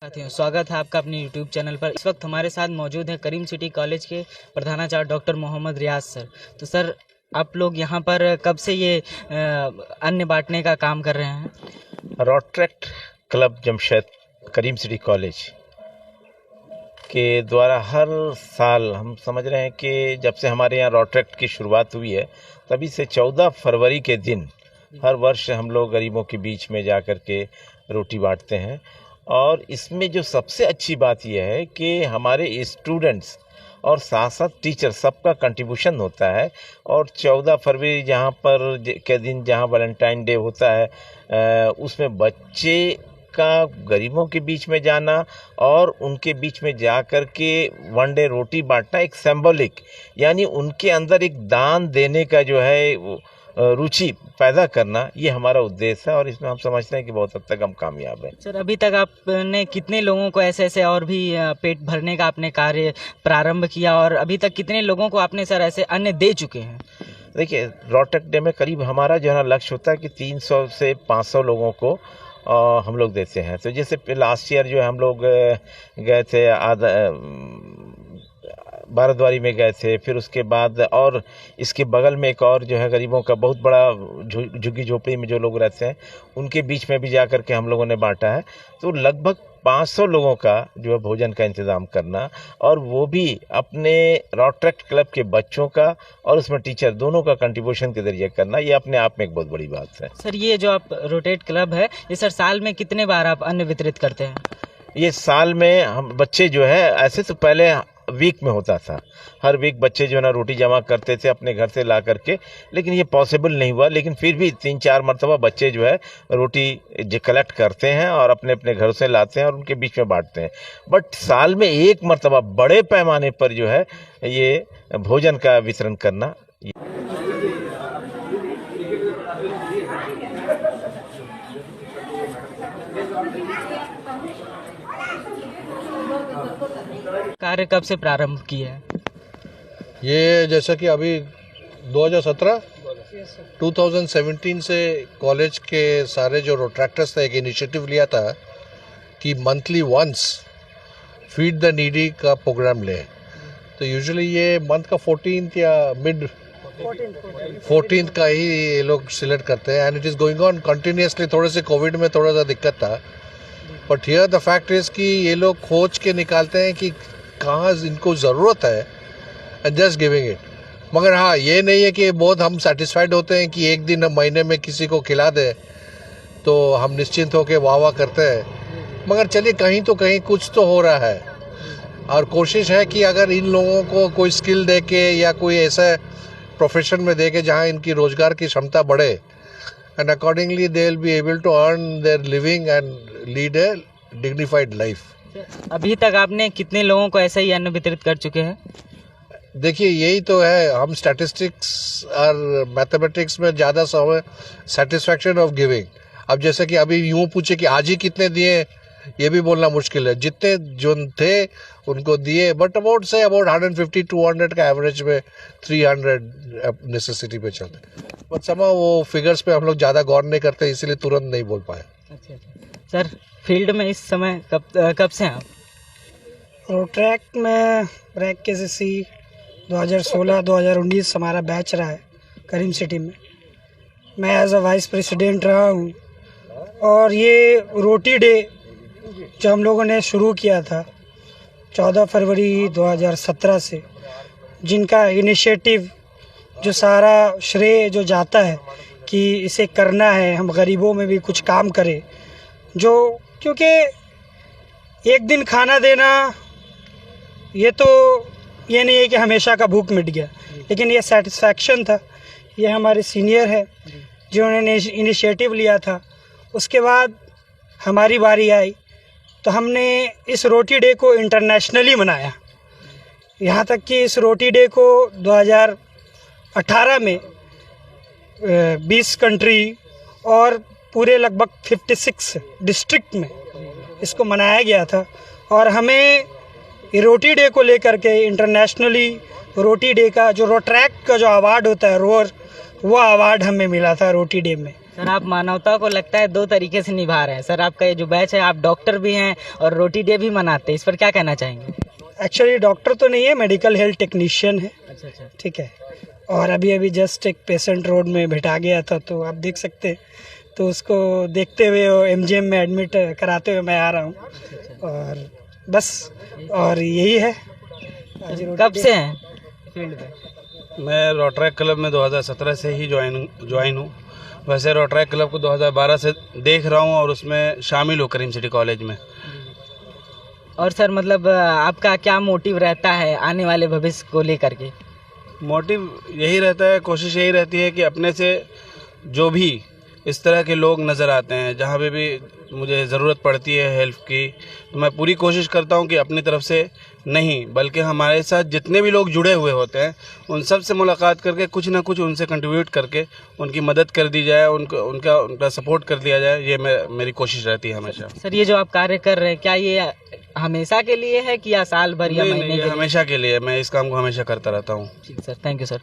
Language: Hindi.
साथियों, स्वागत है आपका अपने YouTube चैनल पर। इस वक्त हमारे साथ मौजूद हैं करीम सिटी कॉलेज के प्रधानाचार्य डॉक्टर मोहम्मद रियाज सर। तो सर, आप लोग यहाँ पर कब से ये अन्न बांटने का काम कर रहे हैं? रोटरेक्ट क्लब जमशेद करीम सिटी कॉलेज के द्वारा हर साल हम समझ रहे हैं कि जब से हमारे यहाँ रोटरेक्ट की शुरुआत हुई है तभी से 14 फरवरी के दिन हर वर्ष हम लोग गरीबों के बीच में जा कर के रोटी बांटते हैं। और इसमें जो सबसे अच्छी बात यह है कि हमारे स्टूडेंट्स और साथ साथ टीचर सबका कंट्रीब्यूशन होता है। और 14 फरवरी जहाँ पर के दिन जहाँ वैलेंटाइन डे होता है उसमें बच्चे का गरीबों के बीच में जाना और उनके बीच में जा कर के वन डे रोटी बांटना एक सिंबॉलिक, यानी उनके अंदर एक दान देने का जो है रुचि पैदा करना, ये हमारा उद्देश्य है और इसमें हम समझते हैं कि बहुत हद तक हम कामयाब हैं। सर, अभी तक आपने कितने लोगों को ऐसे और भी पेट भरने का आपने कार्य प्रारंभ किया और अभी तक कितने लोगों को आपने सर ऐसे अन्न दे चुके हैं? देखिए, रोटरेक्ट डे में करीब हमारा जो है ना लक्ष्य होता है कि 300 से 500 लोगों को हम लोग देते हैं। तो जैसे लास्ट ईयर जो है हम लोग गए थे बाराद्वारी में गए थे, फिर उसके बाद और इसके बगल में एक और जो है गरीबों का बहुत बड़ा झुग्गी झोपड़ी में जो लोग रहते हैं उनके बीच में भी जा कर के हम लोगों ने बांटा है। तो लगभग 500 लोगों का जो है भोजन का इंतज़ाम करना, और वो भी अपने रोटरेक्ट क्लब के बच्चों का और उसमें टीचर दोनों का कंट्रीब्यूशन के जरिए करना, ये अपने आप में एक बहुत बड़ी बात है। सर, ये जो आप रोटेट क्लब है, ये सर साल में कितने बार आप अन्न वितरित करते हैं? ये साल में हम बच्चे जो है, ऐसे तो पहले वीक में होता था, हर वीक बच्चे जो है ना रोटी जमा करते थे अपने घर से ला करके, लेकिन ये पॉसिबल नहीं हुआ। लेकिन फिर भी 3-4 मरतबा बच्चे जो है रोटी कलेक्ट करते हैं और अपने अपने घर से लाते हैं और उनके बीच में बांटते हैं। बट साल में एक मरतबा बड़े पैमाने पर जो है ये भोजन का वितरण करना। कार्य कब से प्रारंभ किया है? ये जैसा कि अभी 2017 से कॉलेज के सारे जो रोट्रैक्टर्स थे एक इनिशिएटिव लिया था कि monthly once feed the needy का प्रोग्राम ले। तो यूजुअली ये मंथ का 14th या मिड 14th का ही ये लोग सिलेक्ट करते हैं and it is going on continuously. थोड़े से कोविड में थोड़ा सा दिक्कत था, but here the fact is कि ये लोग खोज के निकालते हैं कि कहाँ इनको ज़रूरत है एंड जस्ट गिविंग इट। मगर हाँ, ये नहीं है कि बहुत हम सेटिस्फाइड होते हैं कि एक दिन हम महीने में किसी को खिला दें तो हम निश्चिंत होकर वाह करते हैं। मगर चलिए, कहीं तो कहीं कुछ तो हो रहा है और कोशिश है कि अगर इन लोगों को कोई स्किल दे के या कोई ऐसा प्रोफेशन में दे के जहाँ इनकी रोज़गार की क्षमता बढ़े and accordingly they will be able to earn their living and lead a dignified life. अभी तक आपने कितने लोगों को ऐसा ही अन्न वितरित कर चुके हैं? देखिए, यही तो है, हम स्टैटिस्टिक्स और मैथमेटिक्स में ज़्यादा समय सेटिस्फैक्शन ऑफ गिविंग। अब जैसे कि अभी यूँ पूछे कि आज ही कितने दिए, ये भी बोलना मुश्किल है। जितने जो थे उनको दिए, बट अबाउट 150-200 का एवरेज में 300 नेसेसिटी पे चलते। बट समा वो फिगर्स पे हम लोग ज़्यादा गौर नहीं करते, इसीलिए तुरंत नहीं बोल पाए। अच्छा। सर, फील्ड में इस समय कब से हैं आप? रोटरेक्ट में रैक के सी 2016-2019 हमारा बैच रहा है करीम सिटी में। मैं एज अ वाइस प्रेसिडेंट रहा हूँ। और ये रोटी डे जो हम लोगों ने शुरू किया था 14 फरवरी 2017 से, जिनका इनिशिएटिव जो सारा श्रेय जो जाता है कि इसे करना है, हम गरीबों में भी कुछ काम करें, जो क्योंकि एक दिन खाना देना ये तो ये नहीं है कि हमेशा का भूख मिट गया, लेकिन ये सेटिस्फैक्शन था। ये हमारे सीनियर है जिन्होंने इनिशिएटिव लिया था। उसके बाद हमारी बारी आई तो हमने इस रोटी डे को इंटरनेशनली मनाया। यहाँ तक कि इस रोटी डे को 2018 में 20 कंट्री और पूरे लगभग 56 डिस्ट्रिक्ट में इसको मनाया गया था। और हमें ये रोटी डे को लेकर के इंटरनेशनली रोटी डे का जो रोटरैक्ट का जो अवार्ड होता है रोअर, वो अवार्ड हमें मिला था रोटी डे में। सर आप मानवता को लगता है 2 तरीके से निभा रहे हैं। सर आपका ये जो बैच है, आप डॉक्टर भी हैं और रोटी डे भी मनाते हैं, इस पर क्या कहना चाहेंगे? एक्चुअली डॉक्टर तो नहीं है, मेडिकल हेल्थ टेक्नीशियन है। अच्छा। ठीक है। और अभी जस्ट एक पेशेंट रोड में भेटा गया था, तो आप देख सकते हैं। तो उसको देखते हुए MGM में एडमिट कराते हुए मैं आ रहा हूँ, और बस, और यही है। कब से हैं फील्ड में? मैं रोटरैक क्लब में 2017 से ही ज्वाइन हूँ। वैसे रोटरैक क्लब को 2012 से देख रहा हूँ और उसमें शामिल हूँ करीम सिटी कॉलेज में। और सर मतलब आपका क्या मोटिव रहता है आने वाले भविष्य को लेकर के? मोटिव यही रहता है, कोशिश यही रहती है कि अपने से जो भी इस तरह के लोग नज़र आते हैं, जहाँ पे भी मुझे ज़रूरत पड़ती है हेल्प की, तो मैं पूरी कोशिश करता हूँ कि अपनी तरफ से नहीं बल्कि हमारे साथ जितने भी लोग जुड़े हुए होते हैं उन सब से मुलाकात करके कुछ ना कुछ उनसे कंट्रीब्यूट करके उनकी मदद कर दी जाए, उनका सपोर्ट कर दिया जाए। ये मेरी कोशिश रहती है हमेशा। सर ये जो आप कार्य कर रहे हैं, क्या ये हमेशा के लिए है कि या साल भर या महीने के लिए? हमेशा के लिए। मैं इस काम को हमेशा करता रहता हूँ। ठीक सर, थैंक यू सर।